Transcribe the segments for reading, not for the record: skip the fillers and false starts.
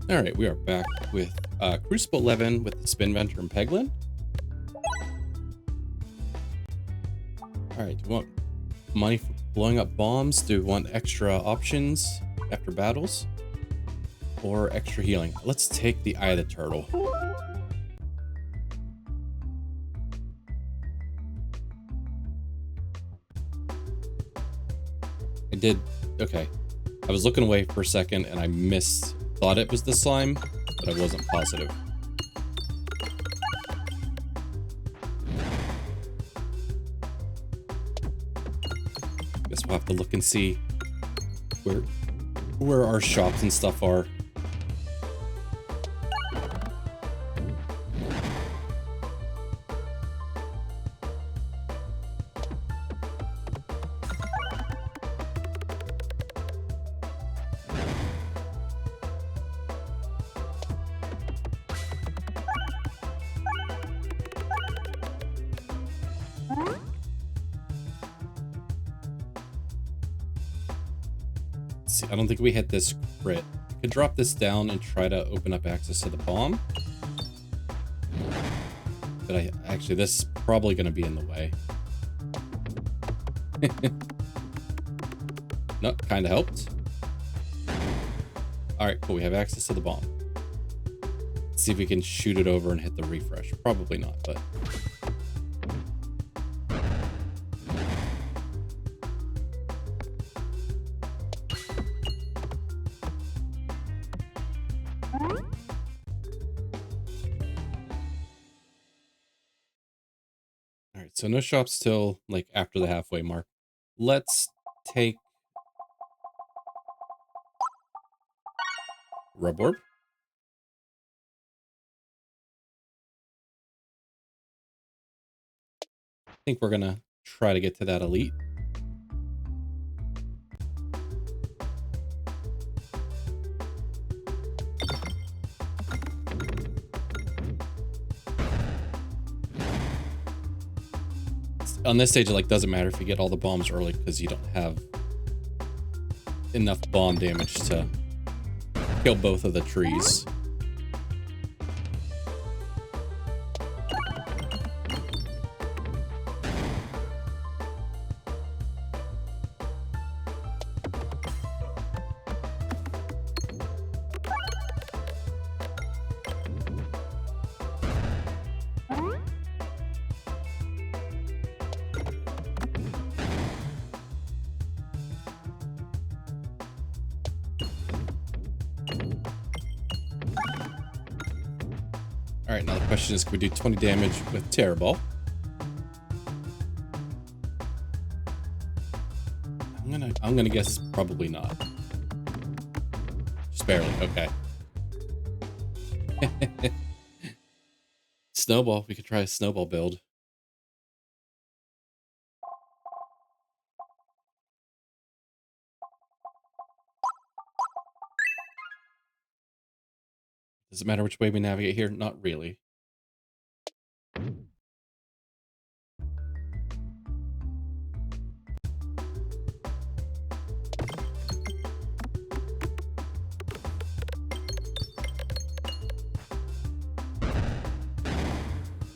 All right, we are back with Cruciball 11 with the Spinventor and Peglin. All right, do you want money for blowing up bombs? Do we want extra options after battles? Or extra healing? Let's take the Eye of the Turtle. I did, okay. I was looking away for a second and I thought it was the slime, but I wasn't positive. Guess we'll have to look and see where our shops and stuff are. I don't think we hit this crit. I could drop this down and try to open up access to the bomb. But actually, this is probably going to be in the way. No, kind of helped. All right, cool. We have access to the bomb. Let's see if we can shoot it over and hit the refresh. Probably not, but... So no shops till like after the halfway mark. Let's take Rub Orb. I think we're gonna try to get to that elite. On this stage, it like doesn't matter if you get all the bombs early because you don't have enough bomb damage to kill both of the trees. All right, now the question is, can we do 20 damage with Terriball? I'm gonna guess probably not. Just barely, okay. Snowball, we could try a snowball build. Does it matter which way we navigate here? Not really.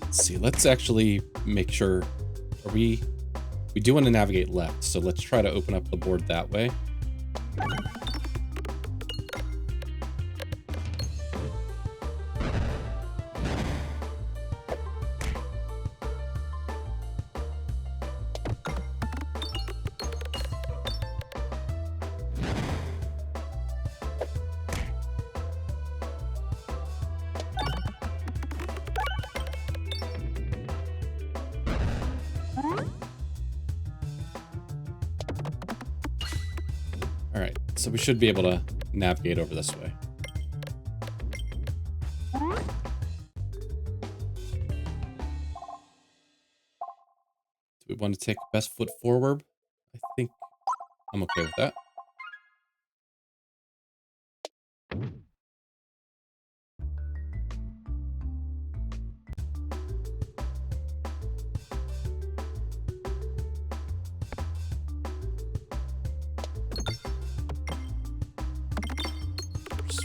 Let's see, let's actually make sure, we do want to navigate left, so let's try to open up the board that way. All right, so we should be able to navigate over this way. Do we want to take best foot forward? I think I'm okay with that.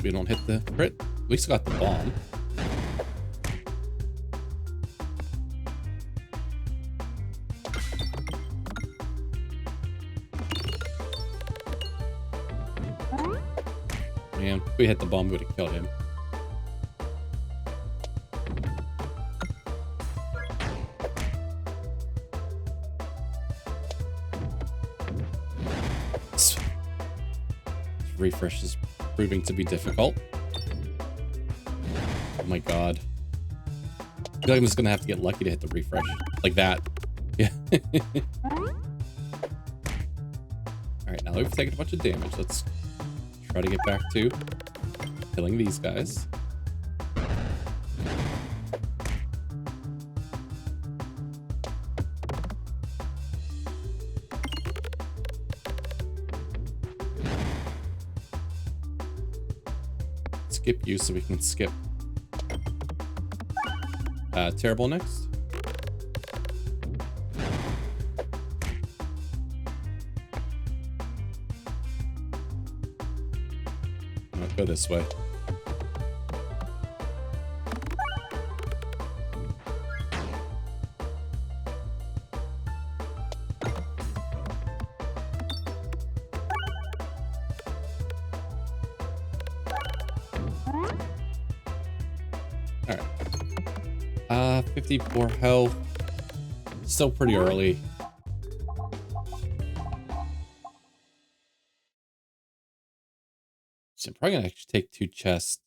we don't hit the crit. At least got the bomb. Man, if we hit the bomb, we would have killed him. This refresh is proving to be difficult. Oh my god. I feel like I'm just gonna have to get lucky to hit the refresh. Like that. Yeah. Alright, now that we've taken a bunch of damage, let's try to get back to killing these guys. Skip you so we can skip Terriball next. I'll go this way. All right. 54 health. Still pretty early. So I'm probably gonna actually take 2 chests.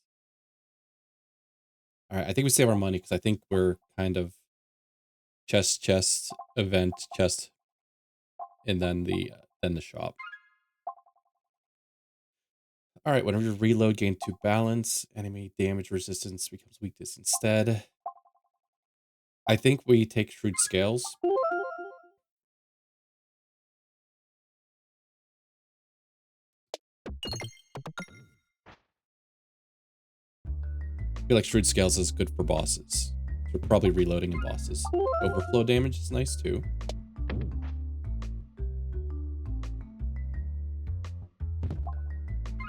All right, I think we save our money because I think we're kind of chest, event, chest, and then the shop. All right, whenever you reload, gain 2 balance. Enemy damage resistance becomes weakness instead. I think we take Shrewd Scales. I feel like Shrewd Scales is good for bosses. So we're probably reloading in bosses. Overflow damage is nice too.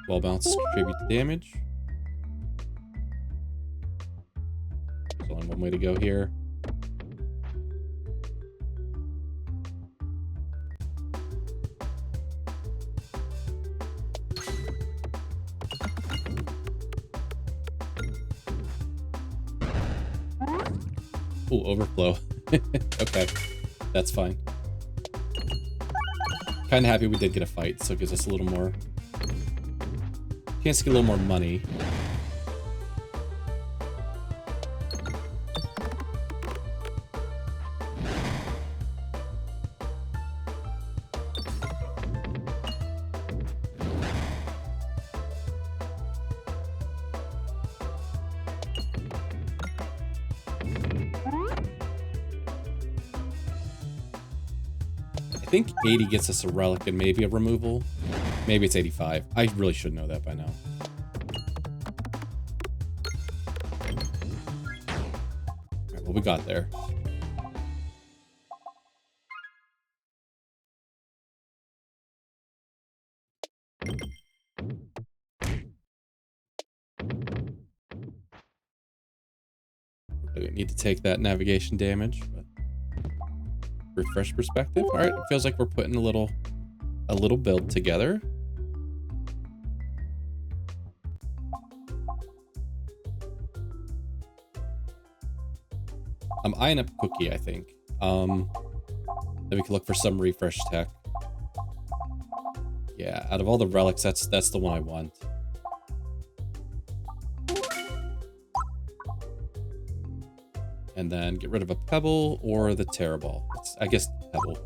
Wall bounces contribute to damage. There's only one way to go here. Ooh, overflow. Okay, that's fine. Kind of happy we did get a fight, so it gives us a little more chance to get a little more money. I think 80 gets us a relic and maybe a removal. Maybe it's 85. I really should know that by now. All right, what we got there? We need to take that navigation damage, but refresh perspective. All right, it feels like we're putting a little build together. I'm eyeing up Cookie, I think. Then we can look for some refresh tech. Yeah, out of all the relics, that's the one I want. And then get rid of a Pebble or the Terriball. I guess Pebble.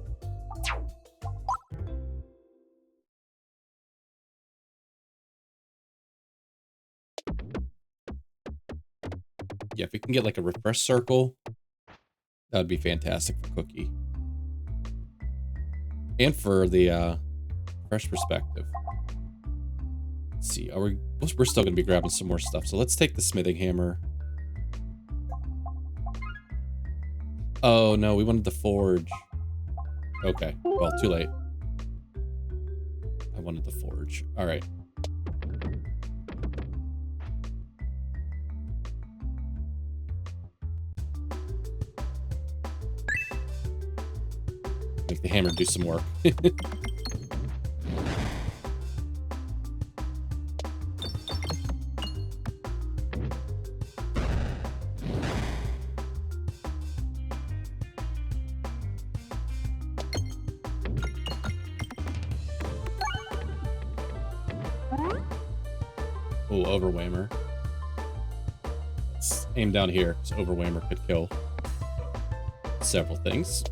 Yeah, if we can get like a refresh circle, that would be fantastic for Cookie. And for the fresh perspective. Let's see, we're still gonna be grabbing some more stuff. So let's take the smithing hammer. Oh no, we wanted the forge. Okay, well, too late. I wanted the forge. All right. Make the hammer do some work. Oh, Overwhammer. Let's aim down here, because Overwhammer could kill several things.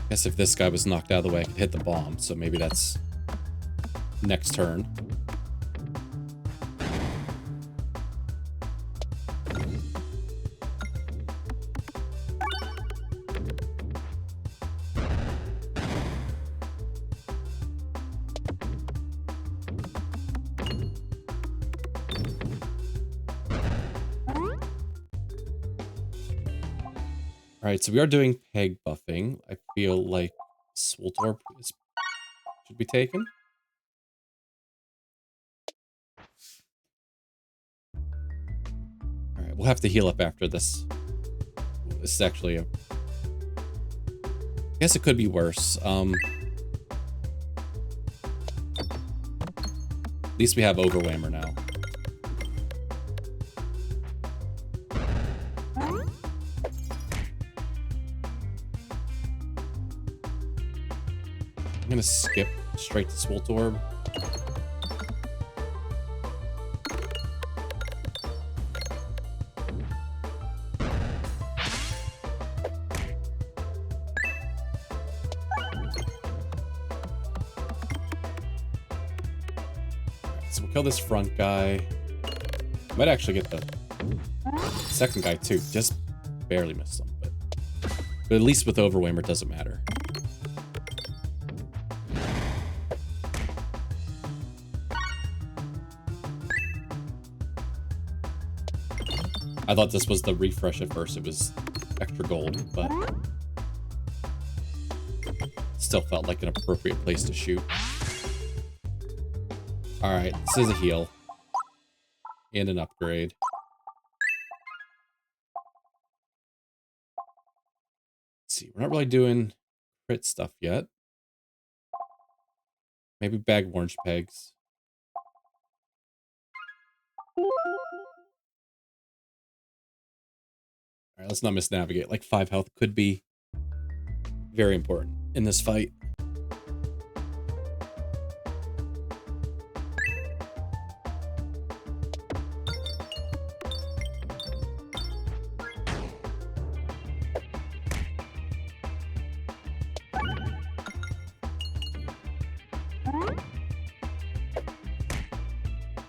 Guess if this guy was knocked out of the way, I could hit the bomb, so maybe that's next turn. Alright, so we are doing peg buffing. I feel like Swoltorp should be taken. Alright, we'll have to heal up after this. This is actually a... I guess it could be worse. At least we have Overwhammer now. I'm gonna skip straight to Swoltorb. So we'll kill this front guy. Might actually get the second guy too. Just barely missed him, but at least with Overwhammer it doesn't matter. I thought this was the refresh at first. It was extra gold, but still felt like an appropriate place to shoot. Alright, this is a heal. And an upgrade. Let's see, we're not really doing crit stuff yet. Maybe bag orange pegs. Alright, let's not misnavigate. Like 5 health could be very important in this fight.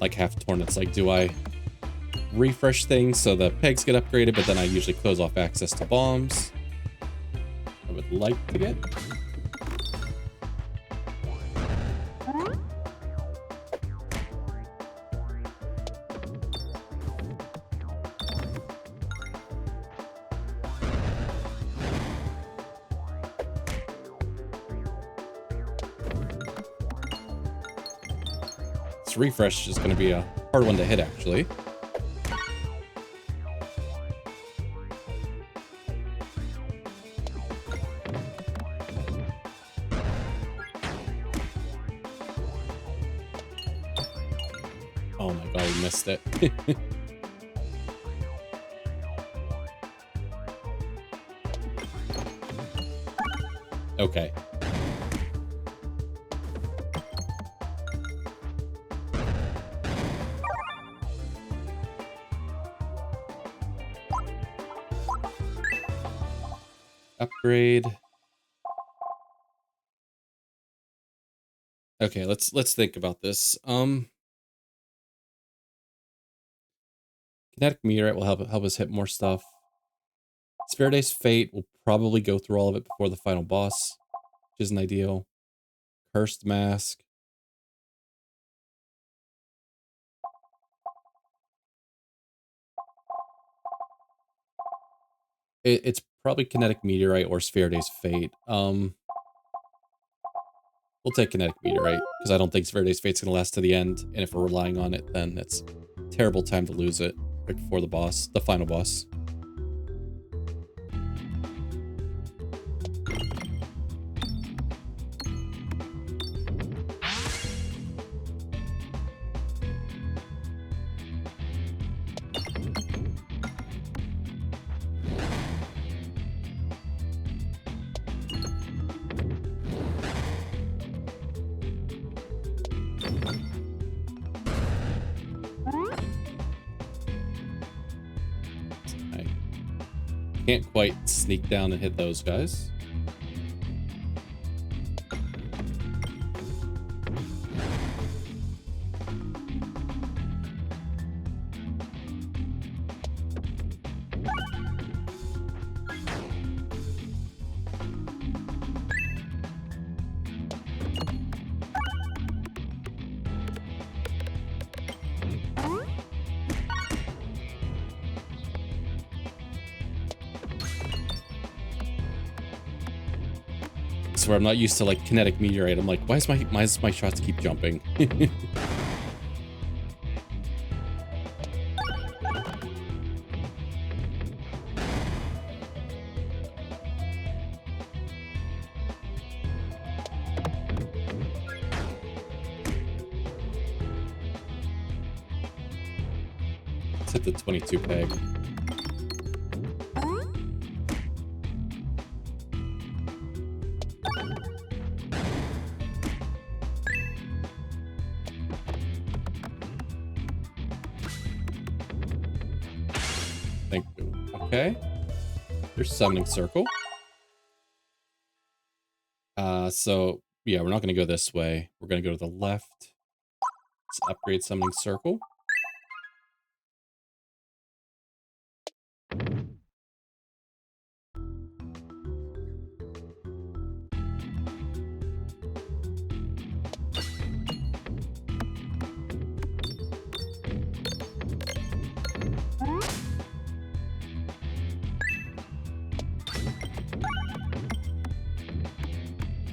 Like half torn, it's like, do I refresh things so the pegs get upgraded, but then I usually close off access to bombs? I would like to get. This refresh is going to be a hard one to hit, actually. Oh my god, we missed it. Okay. Upgrade. Okay, let's think about this. Kinetic Meteorite will help us hit more stuff. Spheroid's Fate will probably go through all of it before the final boss, which isn't ideal. Cursed Mask. It's probably Kinetic Meteorite or Sphereday's Fate. We'll take Kinetic Meteorite, because I don't think Sphereday's Fate's going to last to the end, and if we're relying on it, then it's a terrible time to lose it right before the boss, the final boss. Can't quite sneak down and hit those guys. Where I'm not used to like Kinetic Meteorite. I'm like, why is my shots keep jumping? Let's hit the 22 peg. Thank you. Okay. There's Summoning Circle. So, yeah, we're not going to go this way. We're going to go to the left. Let's upgrade Summoning Circle.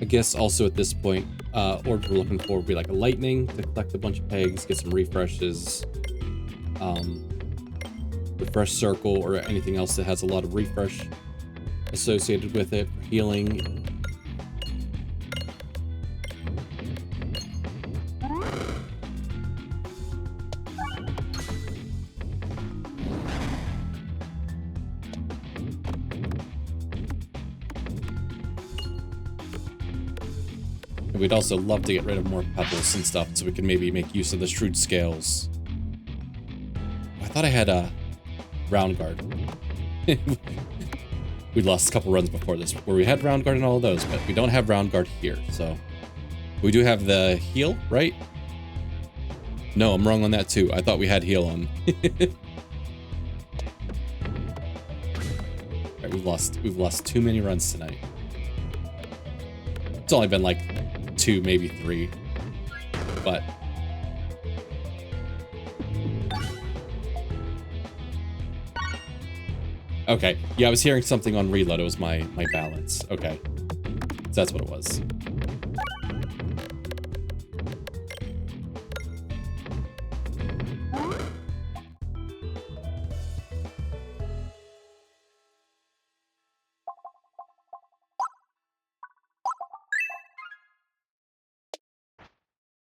I guess also at this point, orbs we're looking for would be like a lightning to collect a bunch of pegs, get some refreshes, refresh circle, or anything else that has a lot of refresh associated with it for healing. And we'd also love to get rid of more pebbles and stuff so we can maybe make use of the shrewd scales. I thought I had a round guard. We lost a couple runs before this where we had round guard and all of those, but we don't have round guard here. So we do have the heal, right? No, I'm wrong on that too. I thought we had heal on. All right, we've lost too many runs tonight. It's only been like 2, maybe 3, but okay. Yeah, I was hearing something on reload. It was my balance. Okay, so that's what it was.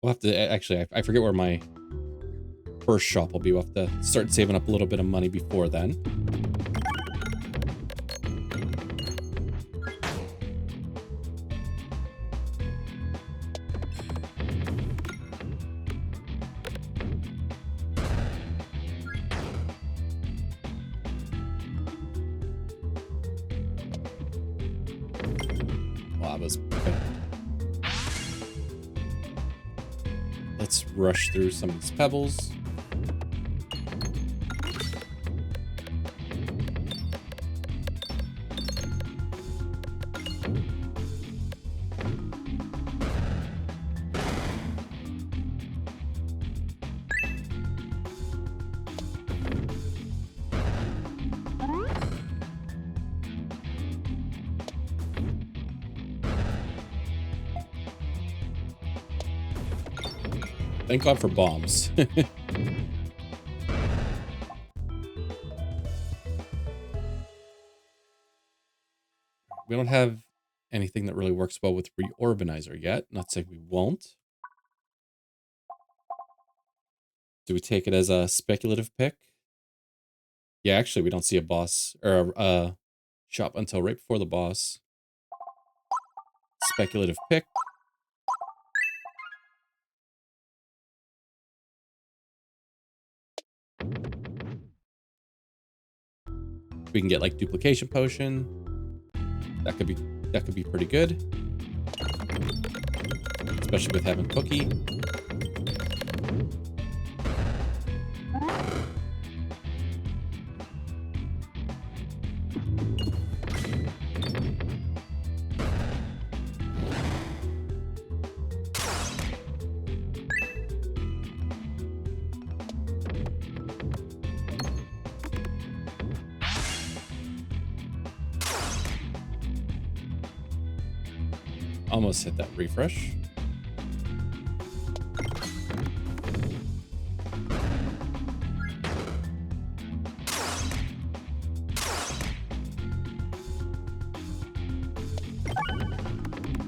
We'll have to, actually, I forget where my first shop will be. We'll have to start saving up a little bit of money before then. Lava's okay. Let's rush through some of these pebbles. Thank God for bombs. We don't have anything that really works well with Reorbanizer yet. Not saying we won't. Do we take it as a speculative pick? Yeah, actually, we don't see a boss or a shop until right before the boss. Speculative pick. We can get like duplication potion. That could be pretty good. Especially with having Cookie. Almost hit that refresh.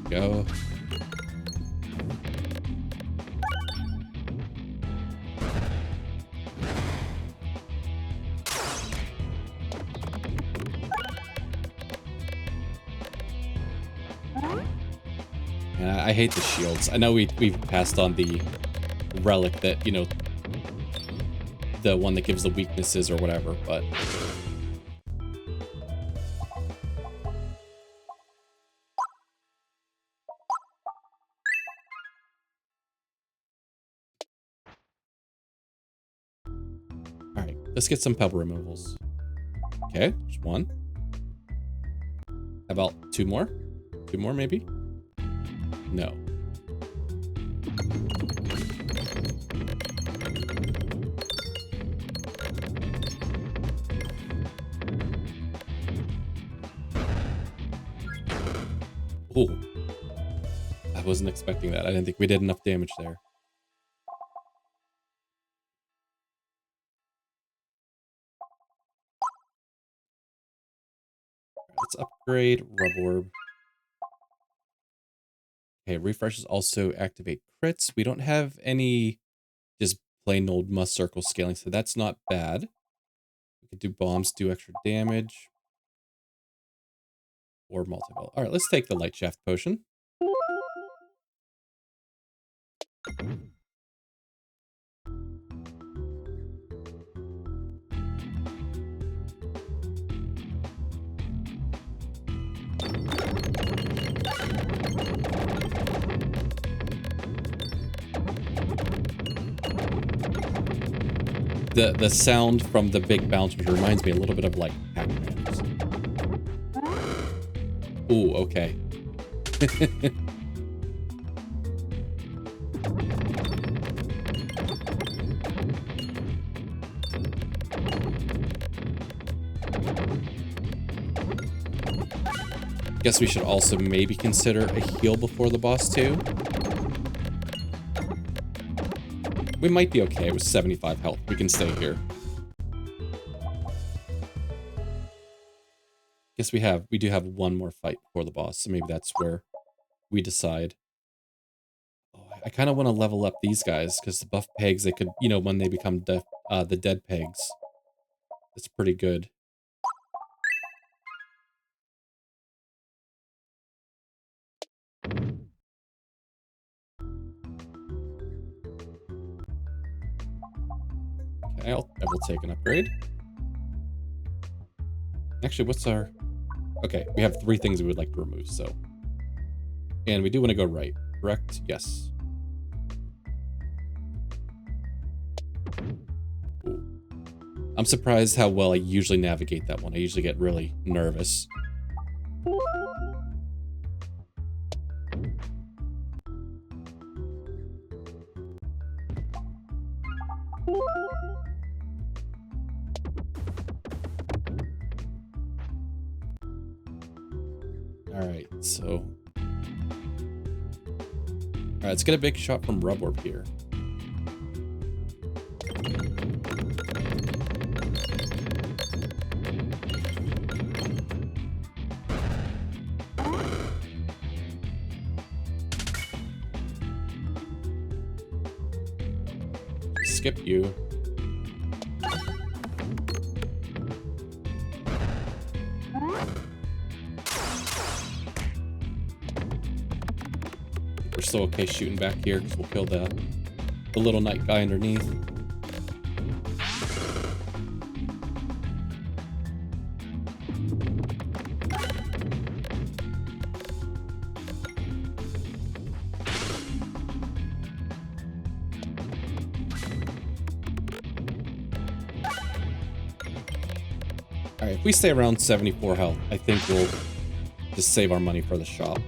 Go. I hate the shields. I know we've passed on the relic that, you know, the one that gives the weaknesses or whatever, but all right, let's get some pebble removals. Okay, there's one. How about two more? Two more, maybe? No. Oh, I wasn't expecting that. I didn't think we did enough damage there. Let's upgrade Rub Orb. Okay, refreshes also activate crits. We don't have any just plain old must circle scaling, so that's not bad. We could do bombs, do extra damage. Or multi-ball. All right, let's take the light shaft potion. The sound from the big bounce, which reminds me a little bit of like Pac-Man's. Ooh, okay. Guess we should also maybe consider a heal before the boss too. We might be okay with 75 health. We can stay here. Guess we do have one more fight before the boss, so maybe that's where we decide. Oh, I kind of want to level up these guys because the buff pegs, they could, you know, when they become the dead pegs, it's pretty good. Okay, I will take an upgrade. Actually, what's our... Okay, we have 3 things we would like to remove, so... And we do want to go right, correct? Yes. Ooh. I'm surprised how well I usually navigate that one. I usually get really nervous. Alright, so... Alright, let's get a big shot from Rub Orb here. skip you. We're still okay shooting back here because we'll kill the little knight guy underneath. Alright, if we stay around 74 health, I think we'll just save our money for the shop.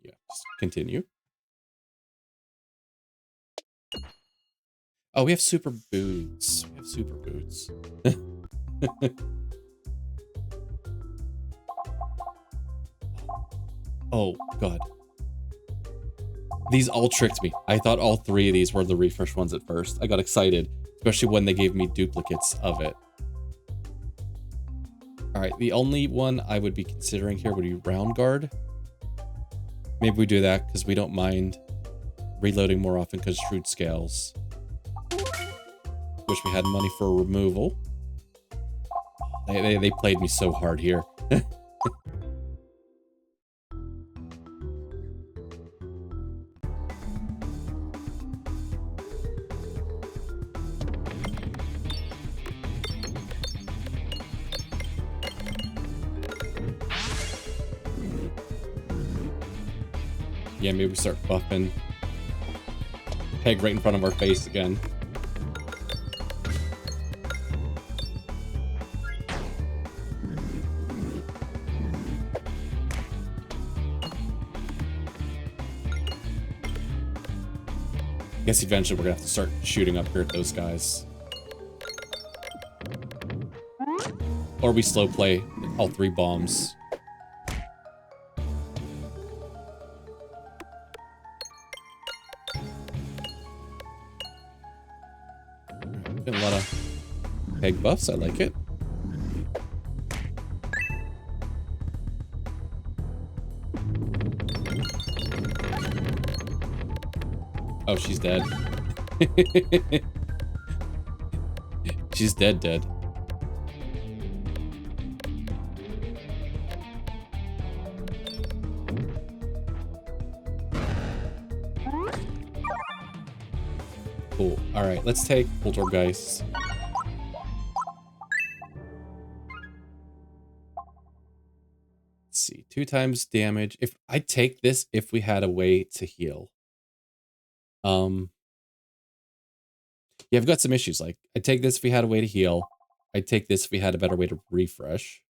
Yeah, just continue. Oh, we have super boots. We have super boots. Oh, God. These all tricked me. I thought all three of these were the refresh ones at first. I got excited, especially when they gave me duplicates of it. All right, the only one I would be considering here would be Round Guard. Maybe we do that because we don't mind reloading more often because Shrewd Scales. Wish we had money for removal. They played me so hard here. Yeah, maybe we start buffing Peg right in front of our face again. I guess eventually we're gonna have to start shooting up here at those guys. Or we slow play all three bombs. Been a lot of Peg buffs, I like it. Oh, she's dead. She's dead. Cool. All right, let's take Poltergeist. Let's see, 2 times damage. If I take this, if we had a way to heal. Yeah, I've got some issues. Like, I'd take this if we had a way to heal. I'd take this if we had a better way to refresh.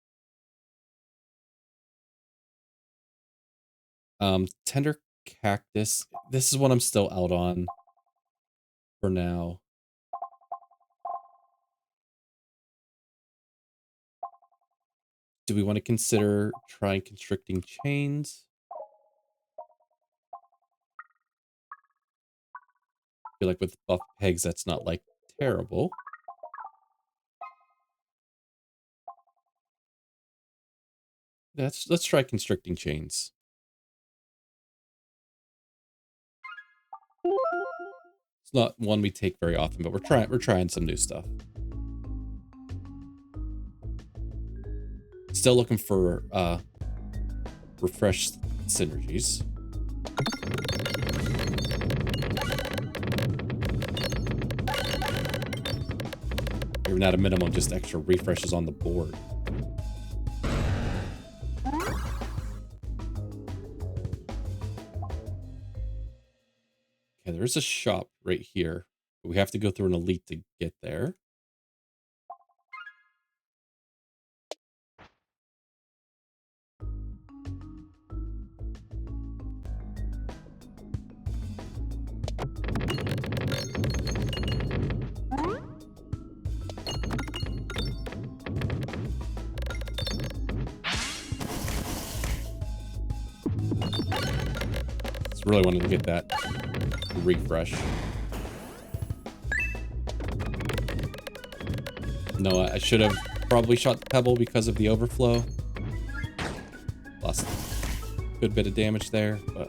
Tender Cactus. This is what I'm still out on for now. Do we want to consider trying Constricting Chains? I feel like with buff pegs, that's not like terrible. Let's try Constricting Chains. It's not one we take very often, but we're trying some new stuff. Still looking for refreshed synergies. Even at a minimum, just extra refreshes on the board. Okay, there's a shop right here. We have to go through an elite to get there. Really wanted to get that refresh. No, I should have Probably shot the Pebble because of the overflow. Lost a good bit of damage there, but...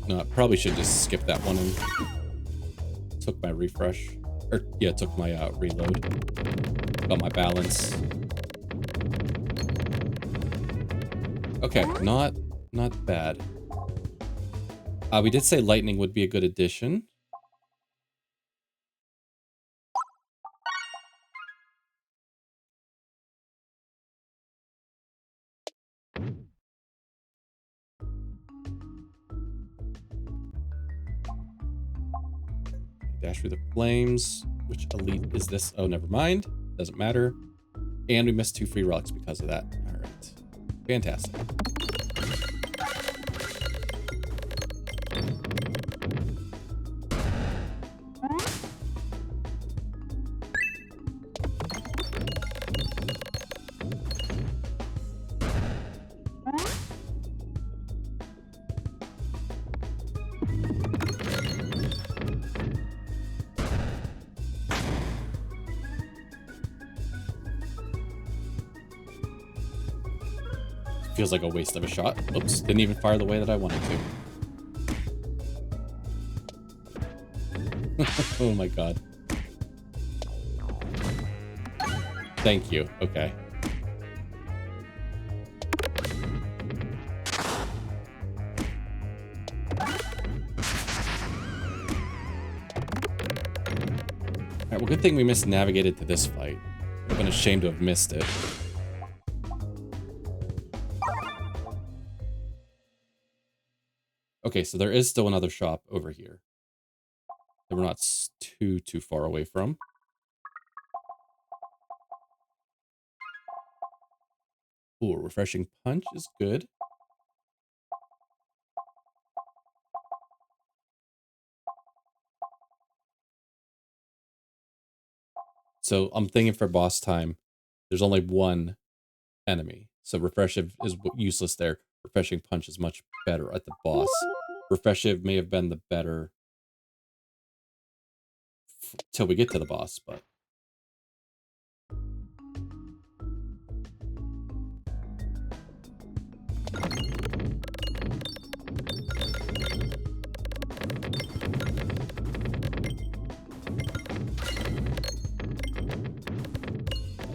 No, I probably should just skip that one and took my refresh. Or, yeah, took my reload. Got my balance. Okay, not bad. We did say lightning would be a good addition. Dash through the flames. Which elite is this? Oh, never mind. Doesn't matter. And we missed 2 free relics because of that. All right. Fantastic. Feels like a waste of a shot. Oops, didn't even fire the way that I wanted to. Oh my god. Thank you. Okay. Alright, well, good thing we misnavigated to this fight. Would have been ashamed to have missed it. Okay, so there is still another shop over here that we're not too far away from. Ooh, refreshing punch is good. So I'm thinking for boss time, there's only one enemy. So refreshive is useless there. Refreshing punch is much better at the boss. Refreshive may have been the better till we get to the boss, but...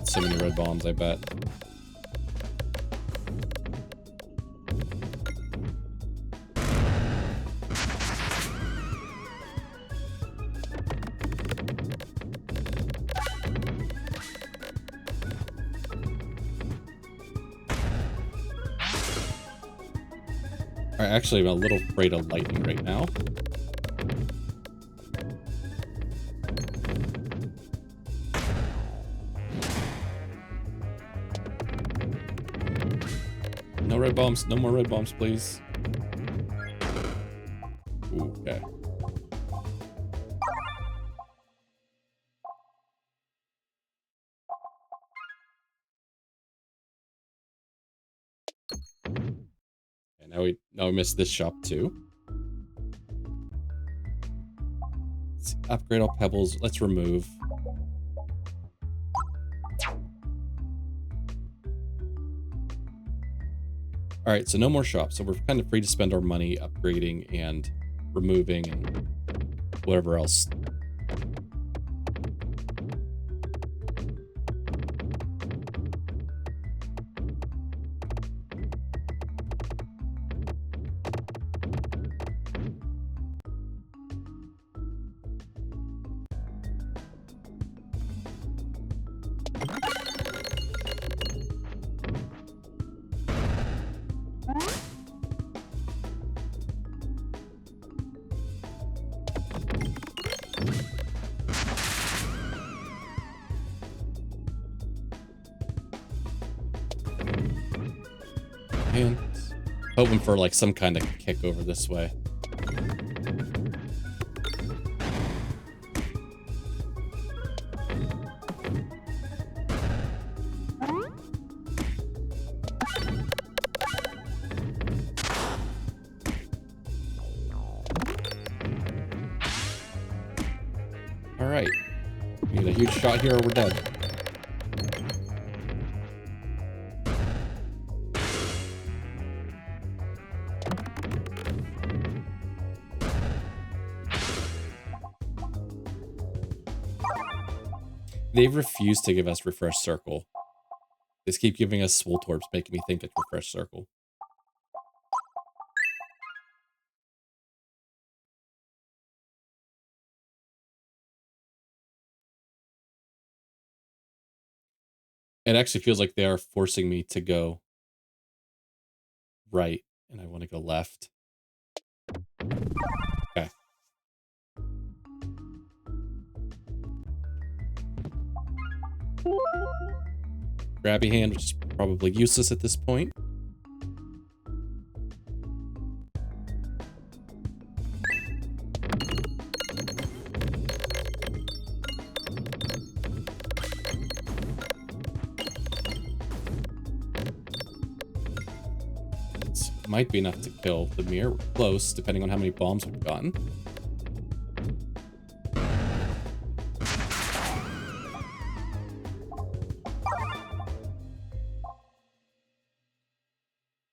So many red bombs, I bet. Alright, actually, I'm a little afraid of lightning right now. No red bombs. No more red bombs, please. Ooh, okay. Now we missed this shop too. Let's upgrade all pebbles. Let's remove. All right, so no more shops. So we're kind of free to spend our money upgrading and removing and whatever else. hands. Hoping for like some kind of kick over this way. Alright. We need a huge shot here or we're dead. They've refused to give us Refresh Circle. They keep giving us Swoltorps, making me think it's Refresh Circle. It actually feels like they are forcing me to go right, and I want to go left. Okay. Grabby hand, which is probably useless at this point. This might be enough to kill the mirror. We're close, depending on how many bombs we've gotten.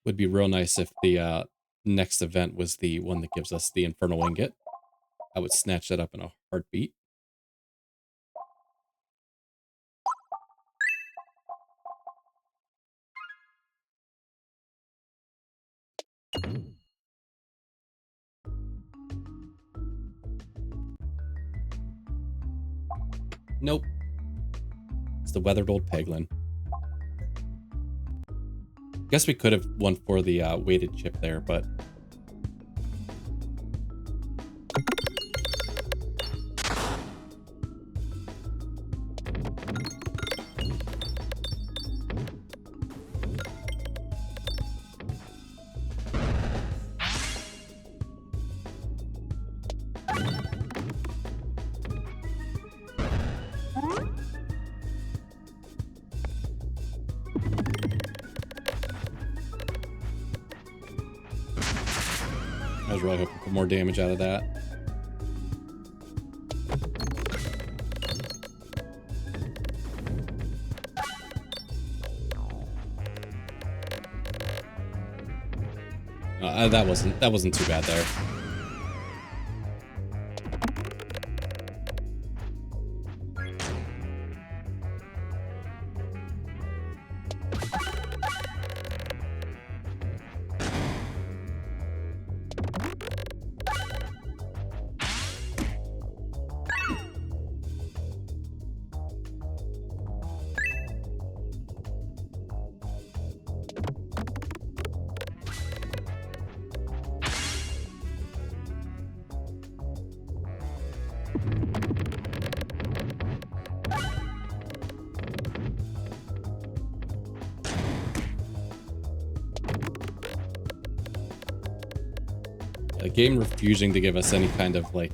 Would be real nice if the next event was the one that gives us the Infernal Ingot. I would snatch that up in a heartbeat. Nope. It's the weathered old Peglin. Guess we could have won for the weighted chip there, but... I was really hoping for more damage out of that. That wasn't too bad there. A game refusing to give us any kind of like,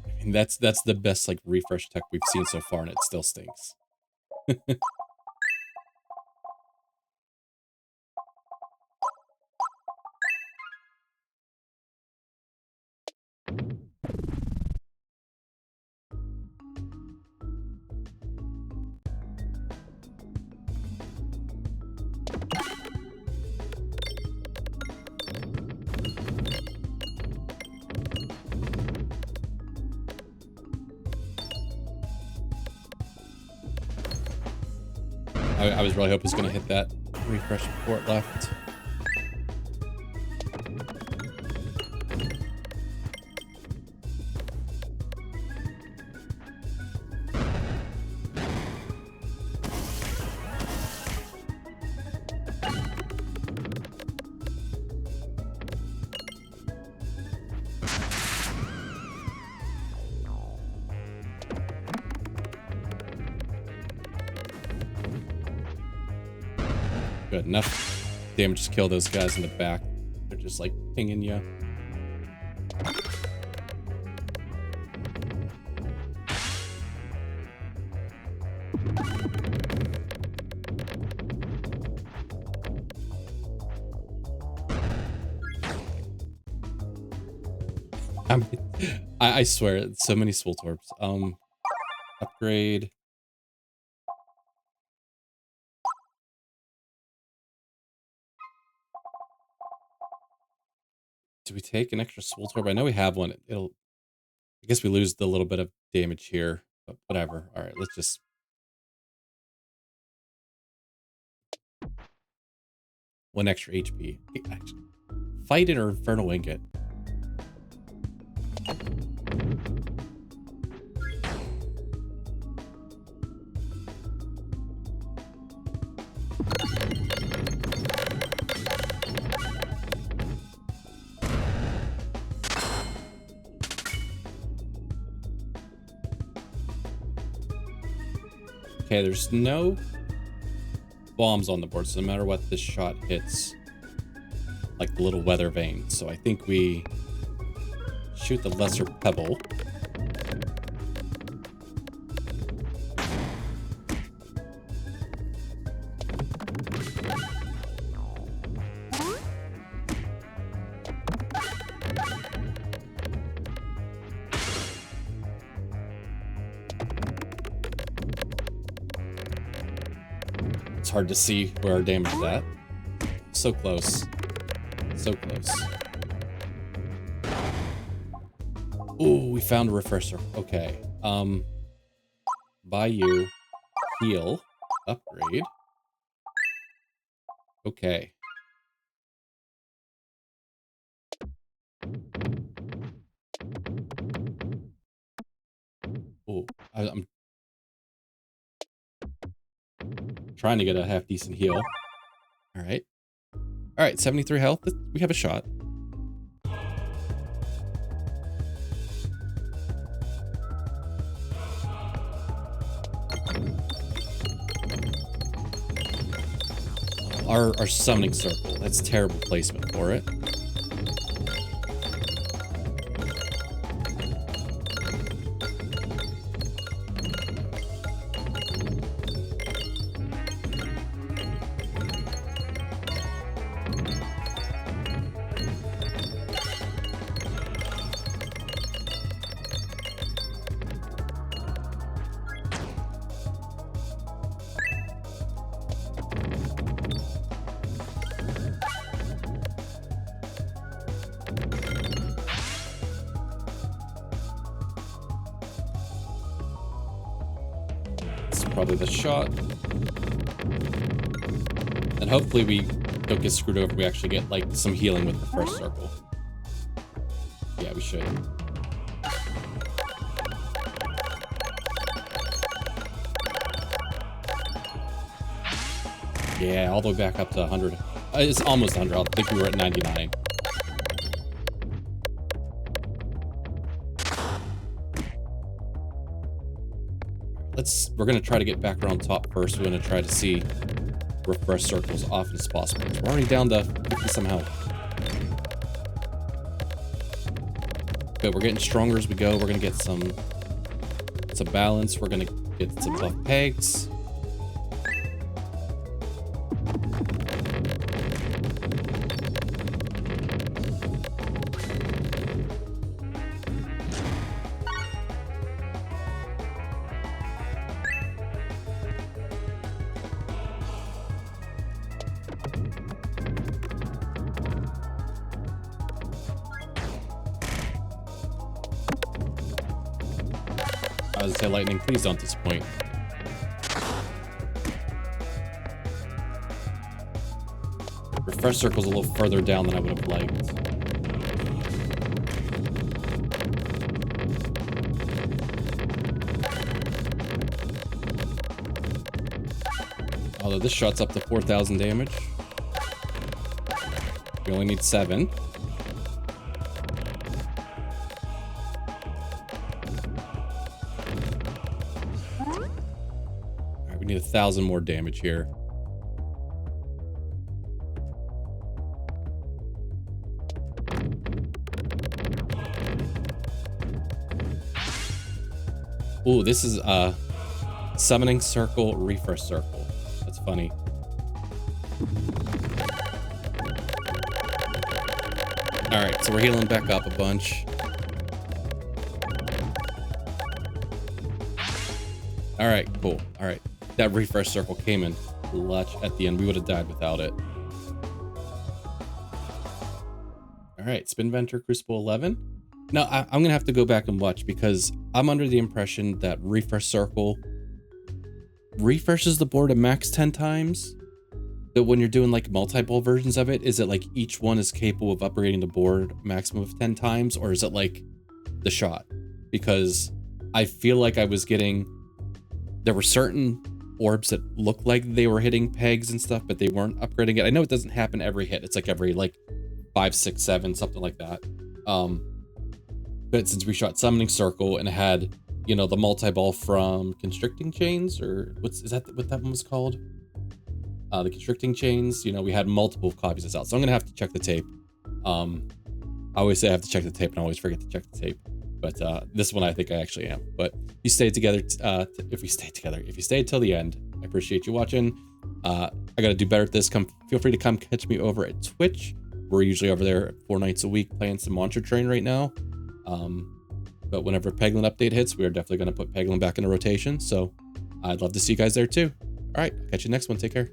I mean, that's the best like refresh tech we've seen so far, and it still stinks. I was really hoping it was going to hit that refresh before it left. Good enough damage to kill those guys in the back. They're just like pinging you. I swear, so many Swoltorbs. Upgrade. Do we take an extra Swoltorb? I know we have one. It'll. I guess we lose the little bit of damage here, but whatever. All right, let's just. One extra HP. Fight it or Infernal Ingot. Okay, there's no bombs on the board, so no matter what, this shot hits like the little weather vane. So I think we shoot the lesser Pebble. It's hard to see where our damage is at. So close. So close. Ooh, we found a refresher. Okay. Buy you. Heal. Upgrade. Okay. Ooh, I'm trying to get a half decent heal. All right. All right, 73 health. We have a shot. Our summoning circle. That's terrible placement for it. Probably the shot. And hopefully we don't get screwed over. We actually get like some healing with the first circle. Yeah, we should. Yeah, all the way back up to 100. It's almost 100. I think we were at 99. We're going to try to get back around top first. We're going to try to see refresh circles as often as possible. We're already down to 50 some health. But we're getting stronger as we go. We're going to get some balance. We're going to get some buff pegs. I was gonna say, lightning, please don't disappoint. Refresh circle's a little further down than I would have liked. Although this shot's up to 4,000 damage. We only need 7. Need 1,000 more damage here. Ooh, this is summoning circle, refresh circle. That's funny. All right, so we're healing back up a bunch. All right, cool. All right, that refresh circle came in clutch at the end. We would have died without it. All right, Spinventor, Cruciball 11. Now, I'm gonna have to go back and watch because I'm under the impression that refresh circle refreshes the board a max 10 times. But when you're doing like multiple versions of it, is it like each one is capable of upgrading the board maximum of 10 times, or is it like the shot? Because I feel like I was getting, there were certain orbs that looked like they were hitting pegs and stuff, but they weren't upgrading it. I know it doesn't happen every hit. It's like every like 5, 6, 7, something like that. But since we shot Summoning Circle and it had, you know, the multi-ball from Constricting Chains, or is that what that one was called? The Constricting Chains, you know, we had multiple copies of this out. So I'm gonna have to check the tape. I always say I have to check the tape and I always forget to check the tape. But this one I think I actually am. But if you stay together, if you stay till the end, I appreciate you watching. I gotta do better at this. Feel free to come catch me over at Twitch. We're usually over there 4 nights a week playing some Monster Train right now. But whenever Peglin update hits, we are definitely going to put Peglin back into rotation. So I'd love to see you guys there too. All right, catch you next one. Take care.